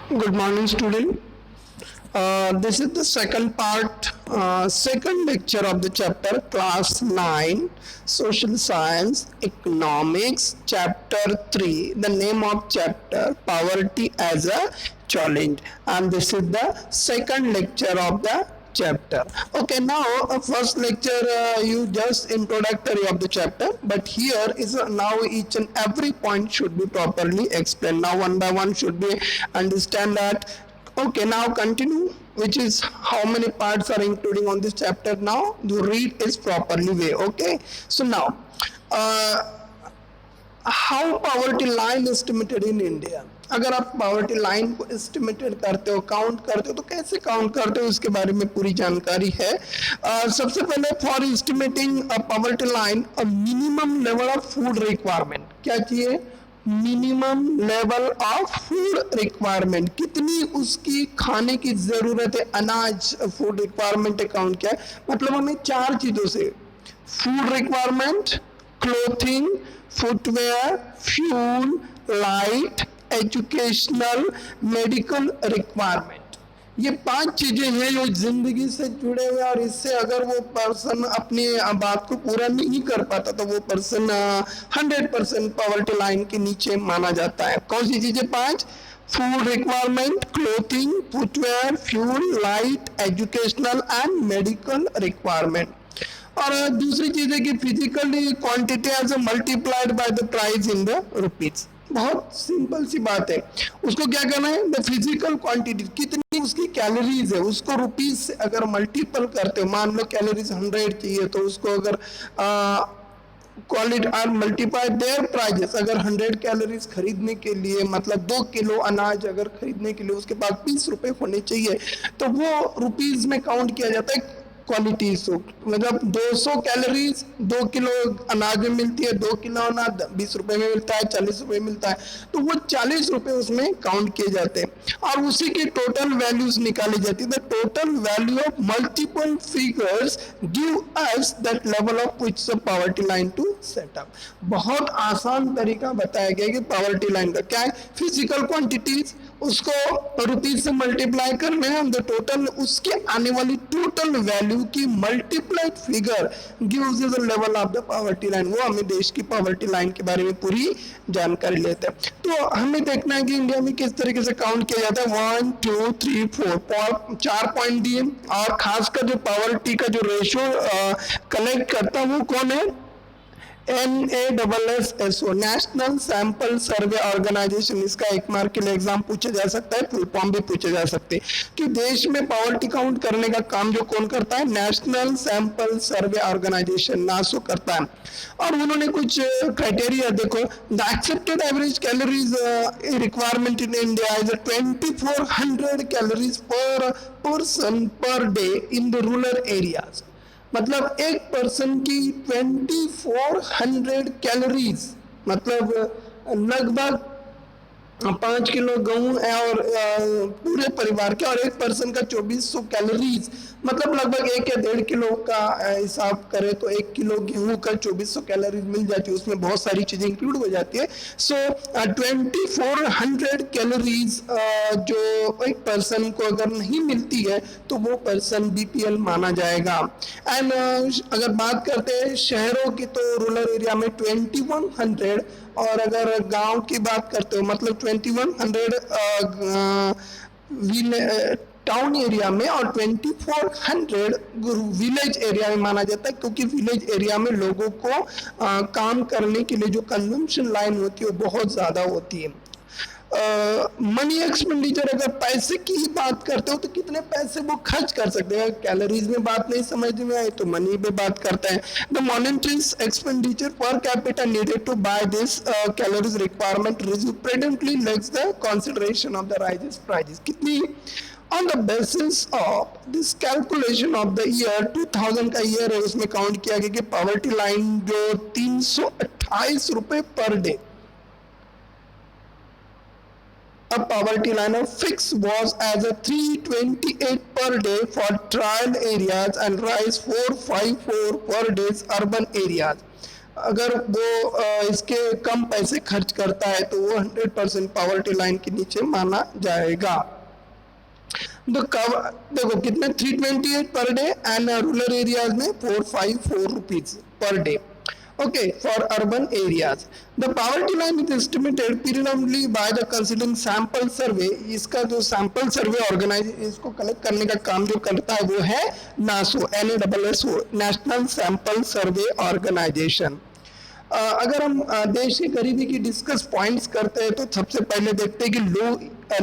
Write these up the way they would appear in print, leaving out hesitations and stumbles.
Good morning, student. This is the second part, second lecture of the chapter class 9, Social Science, Economics, chapter 3. The name of chapter, Poverty as a Challenge. And this is the second lecture of the chapter. Okay, now first lecture you just introductory of the chapter, but here is now each and every point should be properly explained. Now one by one should be understand that. Okay, now continue, which is how many parts are including on this chapter. Now the read is properly way. Okay, so now how poverty line estimated in India. अगर आप poverty line को estimated करते हो, count करते हो, तो कैसे count करते हो इसके बारे में पूरी जानकारी है. सबसे पहले for estimating poverty line minimum level of food requirement क्या चाहिए. Minimum level of food requirement, कितनी उसकी खाने की जरूरत है. अनाज फूड रिक्वायरमेंट अकाउंट क्या है, मतलब हमें चार चीजों से food requirement, clothing, footwear, fuel, light, educational, medical requirement, ये पांच चीजें हैं जो जिंदगी से जुड़े हुए. और इससे अगर वो पर्सन अपनी बात को पूरा नहीं कर पाता तो वो पर्सन 100% पॉवर्टी लाइन के नीचे माना जाता है. कौन सी चीजें पांच? Food requirement, clothing, footwear, fuel, light, educational and medical requirement. और दूसरी चीज है कि physically quantity as multiplied by the price in the rupees. बहुत सिंपल सी बात है, उसको क्या करना है, द फिजिकल क्वांटिटी, कितनी उसकी कैलोरीज है, उसको रुपीज से अगर मल्टीपल करते हो, मान लो कैलोरीज 100 चाहिए तो उसको अगर quality are multiply their prices, अगर 100 कैलोरीज खरीदने के लिए मतलब 2 किलो अनाज अगर खरीदने के लिए उसके पास 20 रुपए होने चाहिए तो वो रुपीज में काउंट किया जाता है क्वालिटी. मतलब 200 कैलोरीज 2 किलो अनाज में मिलती है, 2 किलो अनाज 20 रुपए में मिलता है, 40 रुपए में मिलता है, तो वो 40 रुपए उसमें काउंट किए जाते हैं और उसी की टोटल वैल्यूज निकाली जाती है. The total value of multiple figures give us that level of which the poverty line to set up. बहुत आसान तरीका बताया गया कि पॉवर्टी लाइन का क्या है, फिजिकल क्वांटिटीज उसको रुपीज से मल्टीप्लाई करने हैं, द टोटल उसके आने वाली टोटल वैल्यू की multiplied figure gives the level of the poverty line. वो हमें देश की पॉवर्टी लाइन के बारे में पूरी जानकारी लेते हैं. तो हमें देखना है कि इंडिया में किस तरीके से काउंट किया जाता है. 1 2 3 4 चार पॉइंट दिए और खासकर जो पॉवर्टी का जो रेशियो कलेक्ट करता है वो कौन है, NASSO, national sample survey organisation. इसका एक मार्क के लिए एग्जाम पूछा जा सकता है, फुल फॉर्म भी पूछे जा सकते हैं कि देश में पॉवर्टी काउंट करने का काम जो कौन करता है, नेशनल सैंपल सर्वे ऑर्गेनाइजेशन नासो करता है. और उन्होंने कुछ क्राइटेरिया देखो, the accepted average calories requirement in India is 2400 calories पर person per day in the rural areas. मतलब एक पर्सन की 2400 कैलोरीज, मतलब लगभग 5 किलो गेहूं है और पूरे परिवार के, और एक पर्सन का 2400 कैलोरीज, मतलब लगभग 1 या 1.5 किलो का हिसाब करें तो 1 किलो गेहूं का 2400 कैलोरीज मिल जाती है. उसमें बहुत सारी चीजें इंक्लूड हो जाती है. सो 2400 कैलोरीज जो एक पर्सन को अगर नहीं मिलती है तो वो पर्सन BPL माना जाएगा. एंड अगर बात करते हैं शहरों की तो रूरल एरिया में 2100, और अगर गांव की बात करते हो मतलब 2100 टाउन एरिया में और 2400 विलेज एरिया में माना जाता है, क्योंकि विलेज एरिया में लोगों को काम करने के लिए जो कंजम्पशन लाइन होती है वो बहुत ज़्यादा होती है. मनी एक्सपेंडिचर, अगर पैसे की ही बात करते हो तो कितने पैसे वो खर्च कर सकते हैं. कैलोरीज में बात नहीं समझ में आई तो मनी पे बात करते हैं. The monetary expenditure per capita needed to buy this calories requirement presently less the consideration of the rises prices. कितनी on the basis of this calculation of the year 2000 का ईयर है, उसमें काउंट किया गया कि पॉवर्टी लाइन जो 328 रुपए per day, a poverty line of fix was as a 328 per day for trial areas and rise 454 per days urban areas. अगर वो इसके कम पैसे खर्च करता है तो वो 100% पॉवर्टी लाइन के नीचे माना जाएगा। देखो कितने 328 per day and rural areas में 454 rupees per day. Okay, for urban areas, the poverty line is estimated predominantly by the considering sample survey। इसका जो sample survey organize इसको कलेक्ट करने का काम जो करता है वो है NASSO, NASSO, national sample survey organisation. अगर हम देश की गरीबी की डिस्कस पॉइंट्स करते हैं तो सबसे पहले देखते हैं कि low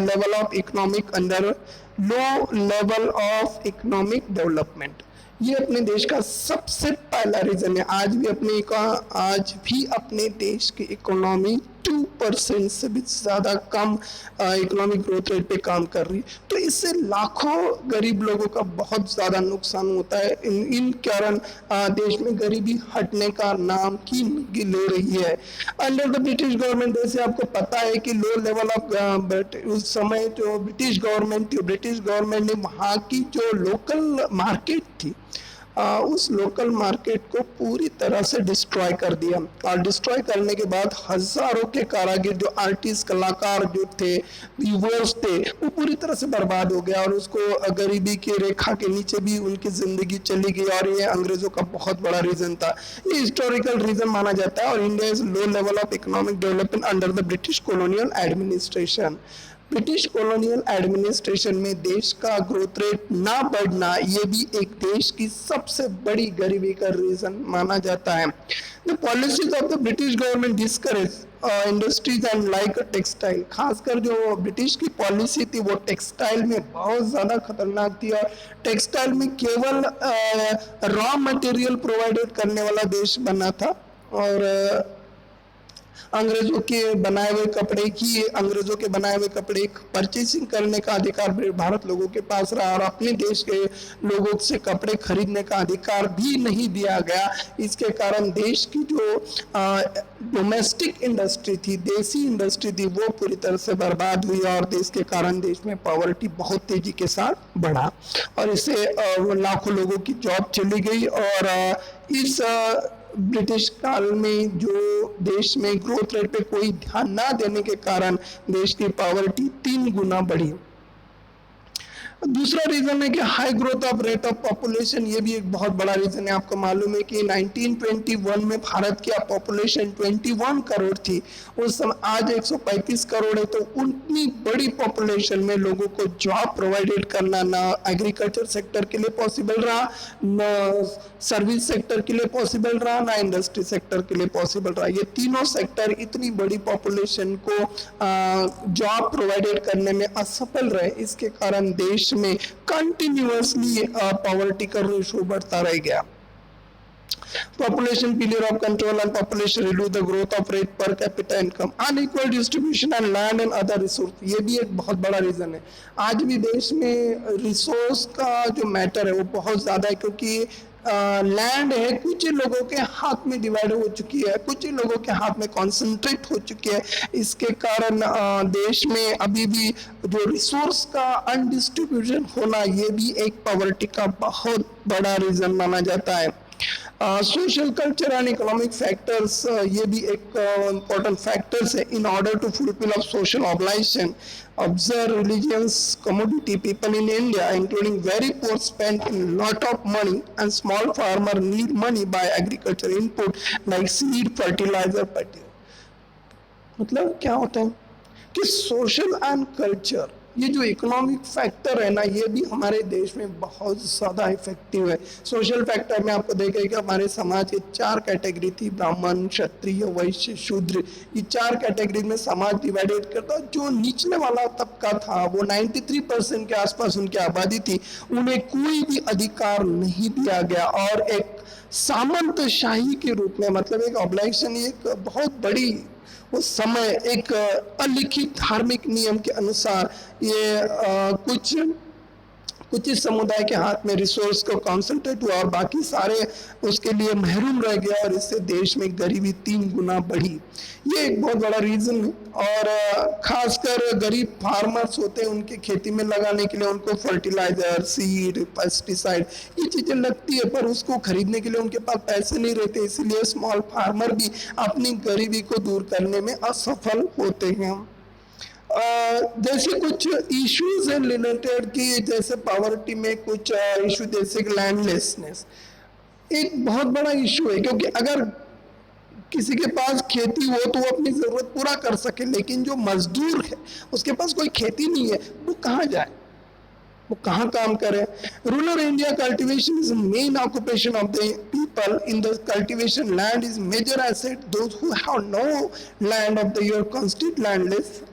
level of economic under low level of economic development, ये अपने देश का सबसे पहला रीजन है। आज भी अपने देश की इकोनॉमी 2% से भी ज़्यादा कम इकोनॉमिक ग्रोथ रेट पे काम कर रही है। तो इससे लाखों गरीब लोगों का बहुत ज़्यादा नुकसान होता है। इन कारण देश में गरीबी हटने का नाम ही नहीं ले रही है। अंडर द ब्रिटिश गवर्नमेंट, जैसे आपको पता है कि लो लेवल ऑफ उस समय जो ब्रिटिश गवर्नमेंट ने वहाँ की जो लोकल मार्केट थी उस लोकल मार्केट को पूरी तरह से डिस्ट्रॉय कर दिया। और डिस्ट्रॉय करने के बाद हजारों के कारीगर, जो आर्टिस्ट, कलाकार जो थे, व्यूवर्स थे, वो पूरी तरह से बर्बाद हो गया और उसको गरीबी की रेखा के नीचे भी उनकी जिंदगी चली गई। और ये अंग्रेजों का बहुत बड़ा रीजन था, ये हिस्टोरिकल रीजन माना जाता है। और India is low level of economic development under the British colonial administration. British colonial administration में देश का ग्रोथ रेट ना बढ़ना, ये भी एक देश की सबसे बड़ी गरीबी का रीजन माना जाता है। The policies of the British government discourage industries and like textile, खासकर जो ब्रिटिश की पॉलिसी थी वो टेक्सटाइल में बहुत ज़्यादा खतरनाक थी। और टेक्सटाइल में केवल रॉ मटेरियल प्रोवाइडेड करने वाला देश बना था और अंग्रेजों के बनाए हुए कपड़े परचेसिंग करने का अधिकार भारत लोगों के पास रहा और अपने देश के लोगों से कपड़े खरीदने का अधिकार भी नहीं दिया गया। इसके कारण देश की जो डोमेस्टिक इंडस्ट्री थी, देसी इंडस्ट्री थी, वो पूरी तरह से बर्बाद हुई और देश के कारण देश में पॉवर्टी बहुत तेजी के साथ बढ़ा और इससे लाखों लोगों की जॉब चली गई। और इस ब्रिटिश काल में जो देश में ग्रोथ रेट पे कोई ध्यान ना देने के कारण देश की पॉवर्टी 3 गुना बढ़ी। दूसरा रीजन है कि high growth of rate of population, ये भी एक बहुत बड़ा रीजन है। आपको मालूम है कि 1921 में भारत की पॉपुलेशन 21 करोड़ थी, उस समय आज 135 करोड़ है। तो उतनी बड़ी पॉपुलेशन में लोगों को जॉब प्रोवाइडेड करना ना एग्रीकल्चर सेक्टर के लिए पॉसिबल रहा, न सर्विस सेक्टर के लिए पॉसिबल रहा, ना इंडस्ट्री सेक्टर के लिए पॉसिबल रहा। ये तीनों सेक्टर इतनी बड़ी पॉपुलेशन को जॉब प्रोवाइडेड करने में असफल रहे। इसके कारण देश में कंटिन्यूअसली पॉवर्टी का रेशो बढ़ता रह गया। Population failure of control and population reduce the growth of rate per capita income, unequal distribution and land and other resource, ये भी एक बहुत बड़ा रीजन है। आज भी देश में रिसोर्स का जो मैटर है वो बहुत ज्यादा है, क्योंकि लैंड है कुछ ही लोगों के हाथ में डिवाइड हो चुकी है, कुछ ही लोगों के हाथ में कॉन्सेंट्रेट हो चुकी है। इसके कारण देश में अभी भी जो रिसोर्स का अनडिस्ट्रीब्यूशन होना, ये भी एक पॉवर्टी का बहुत बड़ा रीजन माना जाता है। Social culture and economic factors, ये भी एक इम्पोर्टेंट फैक्टर्स है in order to fulfil of social obligation. Observe religions, commodity people in India, including very poor, spend a lot of money, and small farmer need money by agriculture input like seed, fertilizer, मतलब क्या होता है कि social and culture, ये जो economic factor है ना, ये भी हमारे देश में बहुत ज़्यादा इफेक्टिव है। सोशल फैक्टर में आपको देखें कि हमारे समाज की 4 कैटेगरी थी, ब्राह्मण, क्षत्रिय, वैश्य, शूद्र। ये 4 कैटेगरी में समाज डिवाइडेड करता। जो निचले वाला तबका था वो 93% के आसपास उनकी आबादी थी, उन्हें कोई भी अधिकार नहीं दिया गया और एक सामंतशाही के रूप में, मतलब एक ऑब्लिगेशन, एक बहुत बड़ी उस समय एक अलिखित धार्मिक नियम के अनुसार ये कुछ कुछ ही समुदाय के हाथ में रिसोर्स को कॉन्सेंट्रेट हुआ और बाकी सारे उसके लिए महरूम रह गया, और इससे देश में गरीबी 3 गुना बढ़ी। ये एक बहुत बड़ा रीजन है। और खासकर गरीब फार्मर्स होते हैं, उनके खेती में लगाने के लिए उनको फर्टिलाइजर, सीड, पेस्टिसाइड ये चीजें लगती है, पर उसको खरीदने के लिए उनके पास पैसे नहीं रहते, इसीलिए स्मॉल फार्मर भी अपनी गरीबी को दूर करने में असफल होते हैं। जैसे कुछ इश्यूज हैं रिलेटेड की, जैसे पॉवर्टी में कुछ इशू जैसे लैंडलेसनेस एक बहुत बड़ा इशू है, क्योंकि अगर किसी के पास खेती हो तो वो अपनी जरूरत पूरा कर सके, लेकिन जो मजदूर है उसके पास कोई खेती नहीं है, वो कहाँ जाए, वो कहाँ काम करे। Rural India cultivation is main occupation of the people in the cultivation land is major asset. Those who have no land of the your constitute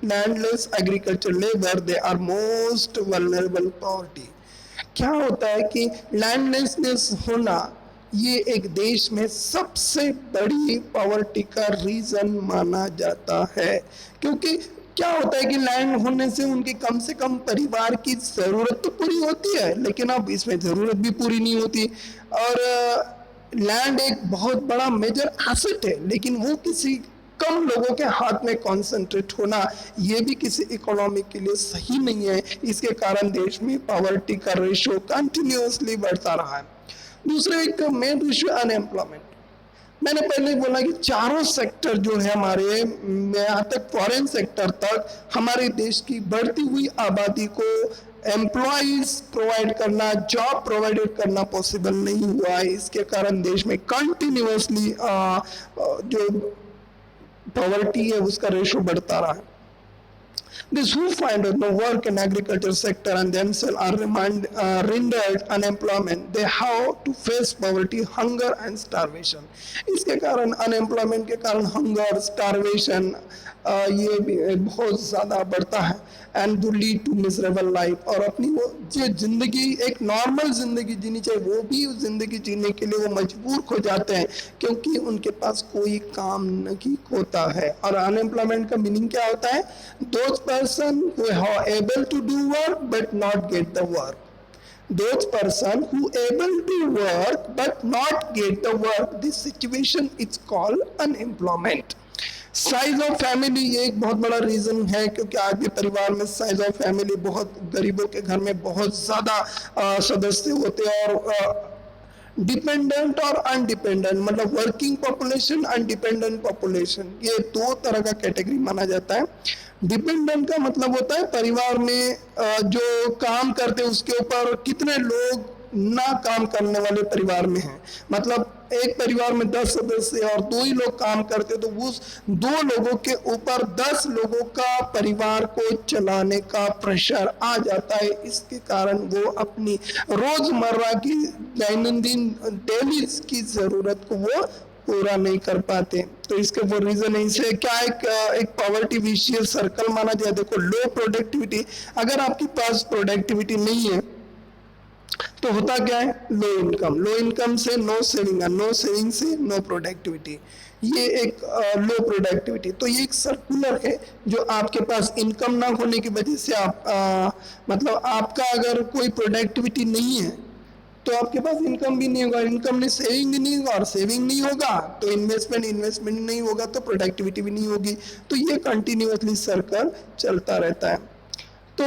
landless agriculture labour, they are most vulnerable poverty. क्या होता है कि लैंडलेसनेस होना ये एक देश में सबसे बड़ी पॉवर्टी का रीजन माना जाता है, क्योंकि क्या होता है कि लैंड होने से उनकी कम से कम परिवार की जरूरत तो पूरी होती है, लेकिन अब इसमें जरूरत भी पूरी नहीं होती। और लैंड एक बहुत बड़ा मेजर एसेट है, लेकिन वो किसी कम लोगों के हाथ में कॉन्सेंट्रेट होना ये भी किसी इकोनॉमी के लिए सही नहीं है। इसके कारण देश में पॉवर्टी का रेशियो कंटिन्यूअसली बढ़ता रहा है। दूसरे एक मेन इशू अनएम्प्लॉयमेंट। मैंने पहले बोला कि चारों सेक्टर जो है हमारे, यहाँ तक फॉरेन सेक्टर तक, हमारे देश की बढ़ती हुई आबादी को एम्प्लॉयज प्रोवाइड करना, जॉब प्रोवाइड करना पॉसिबल नहीं हुआ है। इसके कारण देश में कंटिन्यूअसली जो पॉवर्टी है उसका रेशो बढ़ता रहा है। Those who find no work in agriculture sector and themselves are rendered unemployment, they have to face poverty, hunger and starvation. इसके कारण अनएम्प्लॉयमेंट के कारण हंगर, स्टारवेशन ये भी बहुत ज़्यादा बढ़ता है, and to lead to miserable life. और अपनी वो जो जिंदगी एक नॉर्मल जिंदगी जीनी चाहिए वो भी उस जिंदगी जीने के लिए वो मजबूर हो जाते हैं, क्योंकि उनके पास कोई काम नहीं होता है। और अनएम्प्लॉयमेंट का मीनिंग क्या होता है? Those person who are able to do work but not get the work, those person who able to work but not get the work, this situation is called unemployment. Size of family ये एक बहुत बड़ा reason है, क्योंकि आज भी परिवार में साइज ऑफ फैमिली बहुत, गरीबों के घर में बहुत ज्यादा सदस्य होते हैं। और डिपेंडेंट और अनडिपेंडेंट, मतलब वर्किंग पॉपुलेशन, अनडिपेंडेंट पॉपुलेशन, ये 2 तरह का कैटेगरी माना जाता है। डिपेंडेंट का मतलब होता है परिवार में जो काम करते हैं उसके ऊपर कितने लोग ना काम करने वाले परिवार में हैं। मतलब एक परिवार में 10 सदस्य और 2 ही लोग काम करते, तो उस 2 लोगों के ऊपर 10 लोगों का परिवार को चलाने का प्रेशर आ जाता है। इसके कारण वो अपनी रोजमर्रा की दैनंदिन डेली की जरूरत को वो पूरा नहीं कर पाते। तो इसके वो रीजन है। इसे क्या एक पॉवर्टी विशियस सर्कल माना जाए। देखो, लो प्रोडक्टिविटी, अगर आपके पास प्रोडक्टिविटी नहीं है तो होता क्या है? लो इनकम, लो इनकम से नो सेविंग, नो सेविंग से नो प्रोडक्टिविटी, ये एक लो प्रोडक्टिविटी। तो ये एक सर्कुलर है जो आपके पास इनकम ना होने की वजह से आप मतलब आपका अगर कोई प्रोडक्टिविटी नहीं है तो आपके पास इनकम भी नहीं होगा, इनकम में सेविंग भी नहीं होगा, और सेविंग नहीं होगा तो इन्वेस्टमेंट नहीं होगा तो प्रोडक्टिविटी भी नहीं होगी। तो ये कंटिन्यूअसली सर्कल चलता रहता है। तो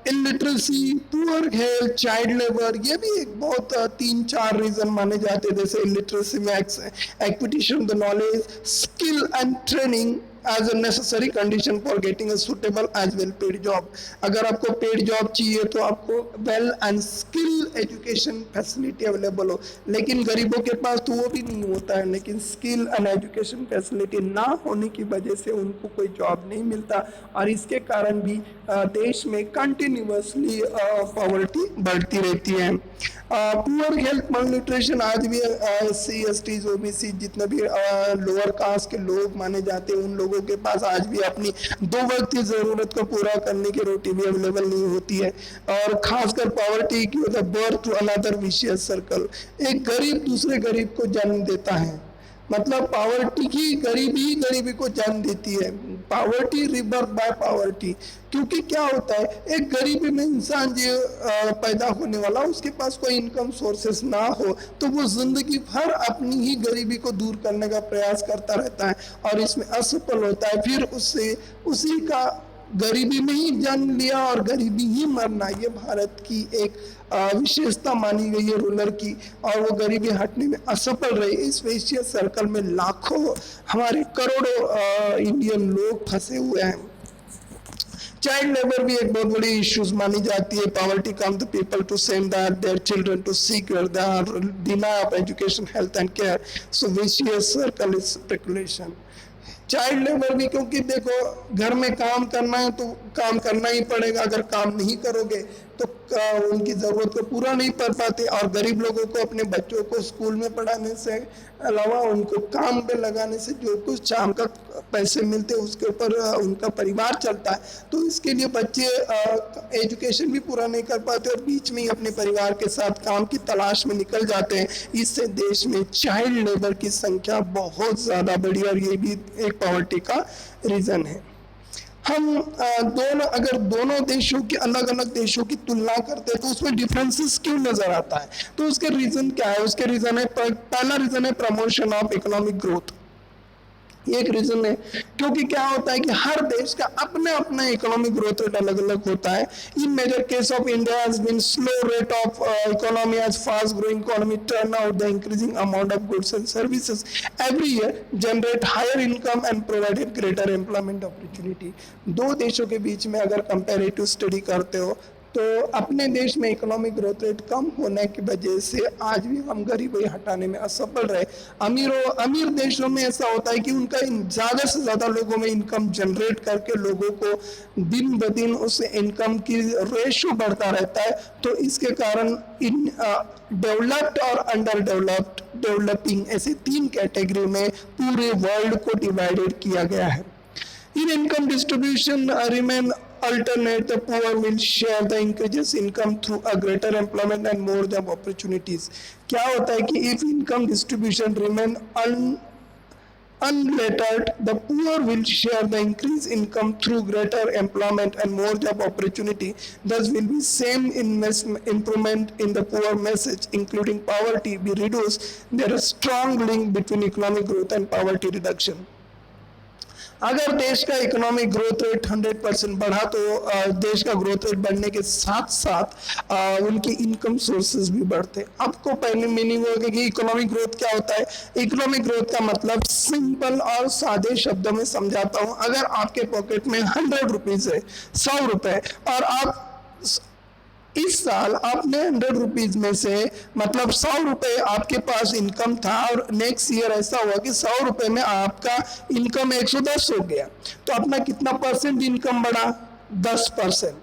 illiteracy, poor health, child labour, ये भी एक बहुत 3-4 रीजन माने जाते हैं। जैसे इलिटरेसी में acquisition the knowledge, skill and training as a necessary condition for getting a suitable as well paid job. अगर आपको पेड जॉब चाहिए तो आपको well and skill education facility available हो, लेकिन गरीबों के पास तो वो भी नहीं होता है। लेकिन स्किल एंड एजुकेशन फैसिलिटी ना होने की वजह से उनको कोई जॉब नहीं मिलता, और इसके कारण भी देश में कंटिन्यूअसली पॉवर्टी बढ़ती रहती है। पुअर हेल्थ, malnutrition, आज भी SC, ST, OBC जितने भी लोअर कास्ट के लोग माने जाते हैं उन लोगों के पास आज भी अपनी 2 वक्त की जरूरत को पूरा करने की रोटी भी अवेलेबल नहीं होती है। और खासकर पॉवर्टी की होता है birth to another vicious circle. एक गरीब दूसरे गरीब को जन्म देता है, मतलब पॉवर्टी की गरीबी को जन्म देती है। Poverty rebirth by poverty. क्योंकि क्या होता है, एक गरीबी में इंसान जो पैदा होने वाला, उसके पास कोई इनकम सोर्सेस ना हो तो वो जिंदगी भर अपनी ही गरीबी को दूर करने का प्रयास करता रहता है और इसमें असफल होता है। फिर उससे उसी का गरीबी में ही जन्म लिया और गरीबी ही मरना, ये भारत की एक विशेषता मानी गई है रूलर की, और वो गरीबी हटने में असफल रही। इस वैश्य सर्कल में लाखों हमारे करोड़ों इंडियन लोग फंसे हुए हैं। चाइल्ड लेबर भी एक बहुत बड़ी इश्यूज मानी जाती है। Poverty come the people to send their children to seek deny of education, health and care, so vicious circle is speculation. Child labour भी, क्योंकि देखो घर में काम करना है तो काम करना ही पड़ेगा, अगर काम नहीं करोगे तो उनकी ज़रूरत को पूरा नहीं कर पाते। और गरीब लोगों को अपने बच्चों को स्कूल में पढ़ाने से अलावा उनको काम पे लगाने से जो कुछ शाम का पैसे मिलते हैं उसके ऊपर उनका परिवार चलता है। तो इसके लिए बच्चे एजुकेशन भी पूरा नहीं कर पाते और बीच में ही अपने परिवार के साथ काम की तलाश में निकल जाते हैं। इससे देश में चाइल्ड लेबर की संख्या बहुत ज़्यादा बढ़ी और ये भी एक पॉवर्टी का रीज़न है। हम अगर दोनों देशों की, अलग अलग देशों की तुलना करते हैं तो उसमें डिफरेंसेस क्यों नजर आता है? तो उसके रीजन क्या है? उसके रीजन है, पहला रीजन है प्रमोशन ऑफ इकोनॉमिक ग्रोथ। एक रीजन है क्योंकि क्या होता है कि हर देश का अपना अपना इकोनॉमिक ग्रोथ रेट अलग अलग होता है। In major case of India has been slow rate of economy as fast growing economy turn out the increasing amount of goods and services every year generate higher income and provided greater employment opportunity. दो देशों के बीच में अगर comparative study करते हो तो अपने देश में इकोनॉमिक ग्रोथ रेट कम होने की वजह से आज भी हम गरीबी हटाने में असफल रहे। अमीर देशों में ऐसा होता है कि उनका ज़्यादा से ज़्यादा लोगों में इनकम जनरेट करके लोगों को दिन ब दिन उस इनकम की रेशो बढ़ता रहता है। तो इसके कारण इन डेवलप्ड और अंडर डेवलपिंग ऐसे तीन कैटेगरी में पूरे वर्ल्ड को डिवाइडेड किया गया है। In income distribution remain alternate, the poor will share the increases income through a greater employment and more job opportunities. क्या होता है कि if income distribution remain unlettered, the poor will share the increased income through greater employment and more job opportunity. Thus will be same improvement in the poor message, including poverty, be reduced. There is strong link between economic growth and poverty reduction. अगर देश का economic growth rate 100% बढ़ा तो देश का growth rate बढ़ने के साथ साथ उनके इनकम सोर्सेज भी बढ़ते। आपको पहले मीनिंग होगा कि इकोनॉमिक ग्रोथ क्या होता है। इकोनॉमिक ग्रोथ का मतलब सिंपल और सादे शब्दों में समझाता हूँ। अगर आपके पॉकेट में 100 रुपीज है, 100 रुपए, और आप इस साल आपने 100 रुपीज में से मतलब 100 रुपए आपके पास इनकम था और नेक्स्ट ईयर ऐसा हुआ कि 100 रुपए में आपका इनकम 110 हो गया, तो अपना कितना परसेंट इनकम बढ़ा? 10%।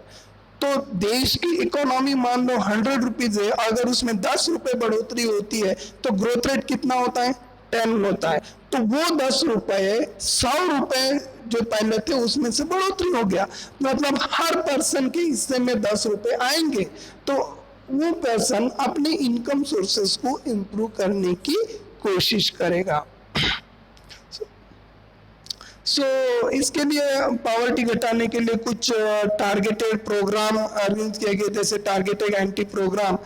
तो देश की इकोनॉमी मान लो 100 रुपीज है, अगर उसमें 10 रुपए बढ़ोतरी होती है तो ग्रोथ रेट कितना होता है? 10 होता है। तो वो 10 रुपए 100 रुपए जो पहले थे उसमें से बढ़ोतरी हो गया, मतलब हर पर्सन के हिस्से में 10 रुपए आएंगे। तो वो पर्सन अपने इनकम सोर्सेस को इम्प्रूव करने की कोशिश करेगा। इसके लिए पॉवर्टी घटाने के लिए कुछ टारगेटेड प्रोग्राम अरेंज किए गए, जैसे टारगेटेड एंटी प्रोग्राम।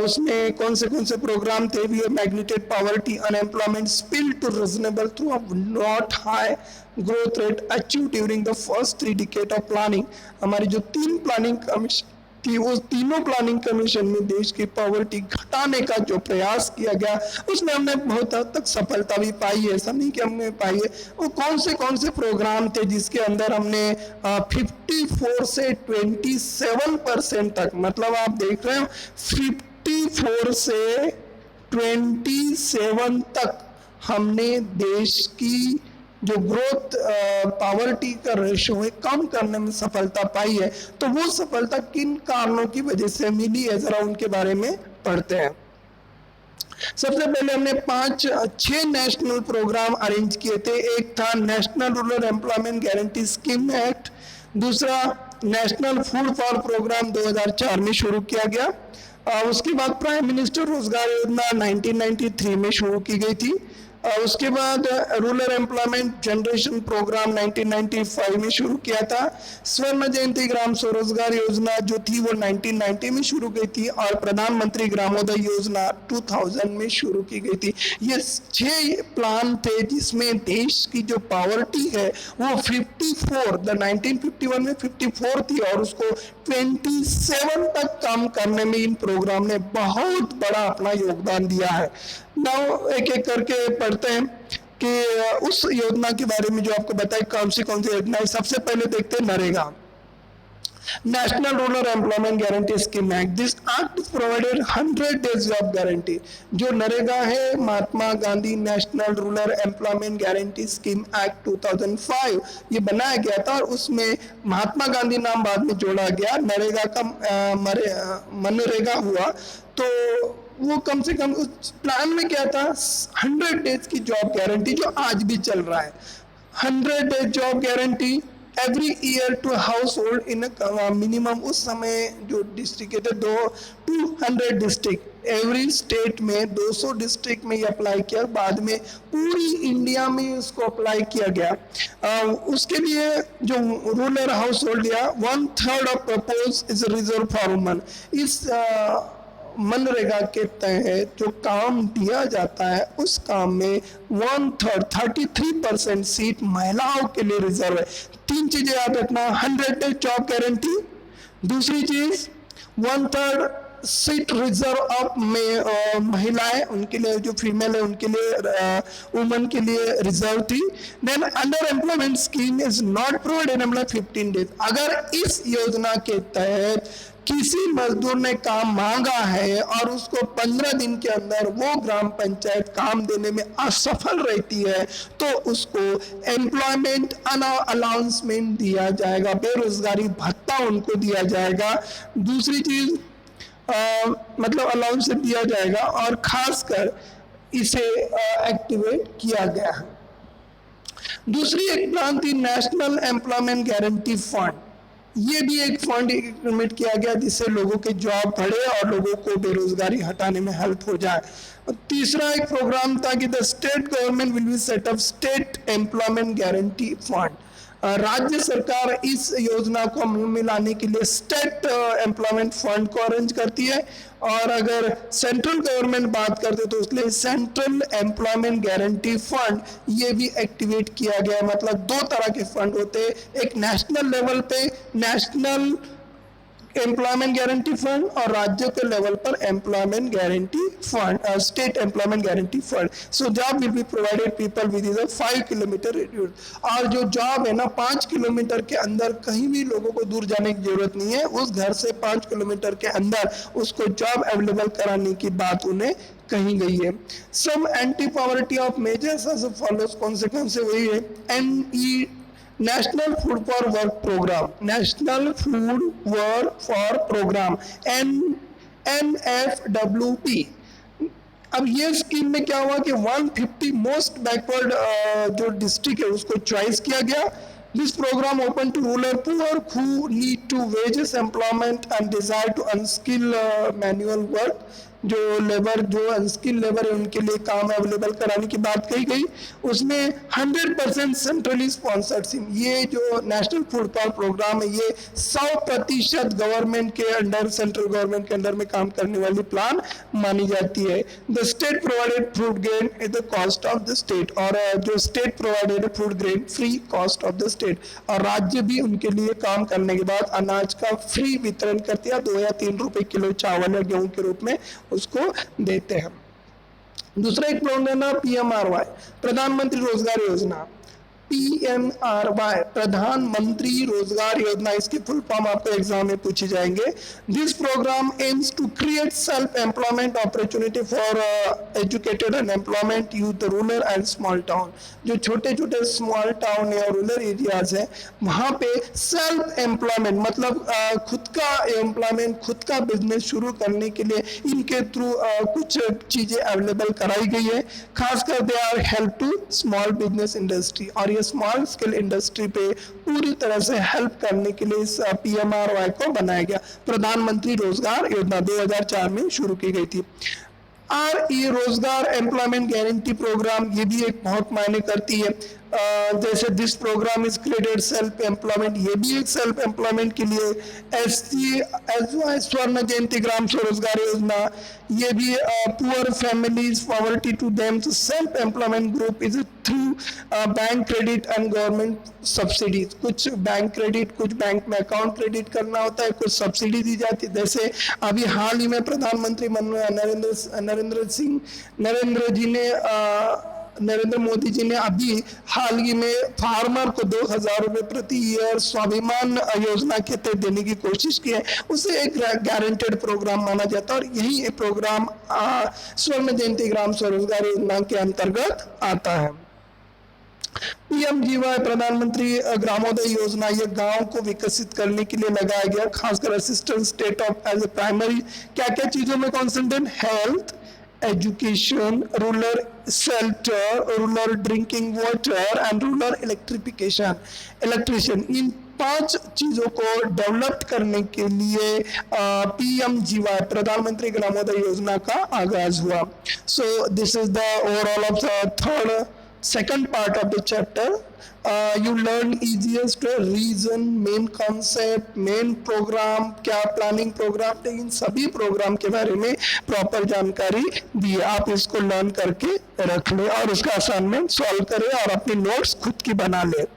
उसमें कौन से प्रोग्राम थे? वी मैग्नेटेड poverty unemployment spill to reasonable through a not high growth rate achieve during the first 3 decade of planning. हमारी जो 3 प्लानिंग कमीशन थी, वो तीनों प्लानिंग कमीशन में देश की पॉवर्टी घटाने का जो प्रयास किया गया उसमें हमने बहुत हद तक सफलता भी पाई है, ऐसा नहीं कि हमने पाई है। वो कौन से प्रोग्राम थे जिसके अंदर हमने 54 से 27% तक, मतलब आप देख रहे हो 54 से 27 तक हमने देश की जो ग्रोथ पॉवर्टी का रेशो है कम करने में सफलता पाई है। तो वो सफलता किन कारणों की वजह से मिली है, जरा उनके बारे में पढ़ते हैं। सबसे पहले हमने 6 नेशनल प्रोग्राम अरेंज किए थे। एक था national rural employment guarantee scheme act, दूसरा नेशनल फूड फॉर प्रोग्राम 2004 में शुरू किया गया। उसके बाद प्राइम मिनिस्टर रोजगार योजना 1993 में शुरू की गई थी। उसके बाद रूरल एम्प्लॉयमेंट जनरेशन प्रोग्राम 1995 में शुरू किया था। स्वर्ण जयंती ग्राम स्वरोजगार योजना जो थी वो 1990 में शुरू की थी, और प्रधानमंत्री ग्रामोदय योजना 2000 में शुरू की गई थी। ये 6 प्लान थे जिसमें देश की जो पॉवर्टी है वो 54 1951 में 54 थी, और उसको 27 तक कम करने में इन प्रोग्राम ने बहुत बड़ा अपना योगदान दिया है। नाउ एक एक करके पढ़ते हैं कि उस योजना के बारे में जो आपको बताए कौन सी योजना है। सबसे पहले देखते हैं NREGA, national rural employment guarantee scheme act. This act provided 100 days job guarantee. जो नरेगा है Mahatma Gandhi national rural employment guarantee scheme act 2005 ये बनाया गया था, और उसमें महात्मा गांधी नाम बाद में जोड़ा गया, नरेगा का मनरेगा हुआ। तो वो कम से कम उस प्लान में क्या था, 100 डेज की जॉब गारंटी जो आज भी चल रहा है। 100 days job guarantee every year to household in minimum, उस समय जो डिस्ट्रिक्ट थे 200 डिस्ट्रिक्ट, एवरी स्टेट में 200 डिस्ट्रिक्ट में ये अप्लाई किया, बाद में पूरी इंडिया में इसको अप्लाई किया गया। उसके लिए जो रूरल हाउस होल्ड या 1/3 of propose is reserve for woman. इस मनरेगा के तहत जो काम दिया जाता है उस काम में 1/3 33% सीट महिलाओं के लिए रिजर्व है। 3 चीजें याद रखना, 100 डेज जॉब गारंटी, दूसरी चीज 1/3 सीट रिजर्व ऑफ में महिलाएं, उनके लिए जो फीमेल है उनके लिए वुमन के लिए रिजर्व थी। Then under employment scheme is not provided 15 days. अगर इस योजना के तहत किसी मजदूर ने काम मांगा है और उसको 15 दिन के अंदर वो ग्राम पंचायत काम देने में असफल रहती है तो उसको एम्प्लॉयमेंट अलाउंसमेंट दिया जाएगा, बेरोजगारी भत्ता उनको दिया जाएगा। दूसरी चीज मतलब अलाउंस दिया जाएगा, और खासकर इसे एक्टिवेट किया गया है। दूसरी एक प्लान थी नेशनल एम्प्लॉयमेंट गारंटी फंड। ये भी एक फंड इम्प्लीमेंट किया गया जिससे लोगों के जॉब बढ़े और लोगों को बेरोजगारी हटाने में हेल्प हो जाए। तीसरा एक प्रोग्राम था कि the state government will be set up state employment guarantee fund. राज्य सरकार इस योजना को अमल में लाने के लिए स्टेट एम्प्लॉयमेंट फंड को अरेंज करती है, और अगर सेंट्रल गवर्नमेंट बात करते तो उसके सेंट्रल एम्प्लॉयमेंट गारंटी फंड ये भी एक्टिवेट किया गया। मतलब 2 तरह के फंड होते हैं, एक नेशनल लेवल पे नेशनल एम्प्लॉयमेंट गारंटी फंड और राज्यों के लेवल पर employment guarantee fund, state employment guarantee fund. So job will be provided people with in 5 kilometre radius. और जो जॉब है ना 5 किलोमीटर के अंदर, कहीं भी लोगों को दूर जाने की जरूरत नहीं है, उस घर से 5 किलोमीटर के अंदर उसको जॉब अवेलेबल कराने की बात उन्हें कही गई है। Some anti poverty of measures as follows. कौन से वही है national food for work programme, national food work for programme NFWP। अब ये स्कीम में क्या हुआ कि 150 मोस्ट बैकवर्ड जो डिस्ट्रिक्ट है उसको चॉइस किया गया। This program open to rural poor who need to wages employment and desire to unskill manual work। जो लेबर जो अनस्किल लेबर है उनके लिए काम अवेलेबल कराने की बात कही गई। उसमें 100% सेंट्रली स्पॉन्सर्ड स्कीम, ये जो नेशनल फूड पावर प्रोग्राम है ये 100% गवर्नमेंट के अंडर, सेंट्रल गवर्नमेंट के अंडर में काम करने वाली प्लान मानी जाती है। The state provided food grain at the cost of the state, और जो state provided food grain free cost of the state, और राज्य भी उनके लिए काम करने के बाद अनाज का फ्री वितरण करती है। 2 या 3 रुपए किलो चावल या गेहूं के रूप में उसको देते हैं। दूसरा एक प्रोग्राम है PMRY, प्रधानमंत्री रोजगार योजना। PMRY प्रधानमंत्री रोजगार योजना, इसकी फुल फॉर्म आपको एग्जाम में पूछे जाएंगे। This programme aims to create self employment opportunity for educated and employment youth rural and small town. जो छोटे छोटे स्मॉल टाउन या रूरल एरियाज है वहाँ पे सेल्फ एम्प्लॉयमेंट मतलब खुद का एम्प्लॉयमेंट, खुद का बिजनेस शुरू करने के लिए इनके थ्रू कुछ चीजें अवेलेबल कराई गई है। खासकर they are help to small business industry, और स्मॉल स्केल इंडस्ट्री पे पूरी तरह से हेल्प करने के लिए इस PMRY को बनाया गया। प्रधानमंत्री रोजगार योजना 2004 में शुरू की गई थी। और ये रोजगार एम्प्लॉयमेंट गारंटी प्रोग्राम, ये भी एक बहुत मायने करती है। जैसे this programme is created self employment, ये भी एक सेल्फ एम्प्लॉयमेंट के लिए। स्वर्ण जयंती ग्राम स्वरोजगार योजना, ये भी poor families poverty to them, self employment group is through bank credit and government subsidies. कुछ बैंक क्रेडिट, कुछ बैंक में अकाउंट क्रेडिट करना होता है, कुछ सब्सिडी दी जाती है। जैसे अभी हाल ही में प्रधानमंत्री नरेंद्र मोदी जी ने अभी हाल ही में फार्मर को 2,000 रुपए प्रति ईयर स्वाभिमान योजना के तहत देने की कोशिश की है। उसे एक गारंटेड प्रोग्राम माना जाता है और यही एक प्रोग्राम स्वर्ण जयंती ग्राम स्वरोजगार योजना के अंतर्गत आता है। पीएमजीवाई प्रधानमंत्री ग्रामोदय योजना, ये गांव को विकसित करने के लिए लगाया गया, खासकर assistant state of as a primary. क्या क्या चीजों में concentrate? Health, education, rural shelter, rural drinking water and rural electrician. इन 5 चीजों को डेवलप करने के लिए पीएमजीवाई प्रधानमंत्री ग्रामोदय योजना का आगाज हुआ। So this is the overall of the second part of the chapter. You learn easiest reason, main concept, main program, क्या प्लानिंग प्रोग्राम थे, इन सभी प्रोग्राम के बारे में प्रॉपर जानकारी दी। आप इसको लर्न करके रख ले और उसका असाइनमेंट सॉल्व करें और अपनी नोट्स खुद की बना ले।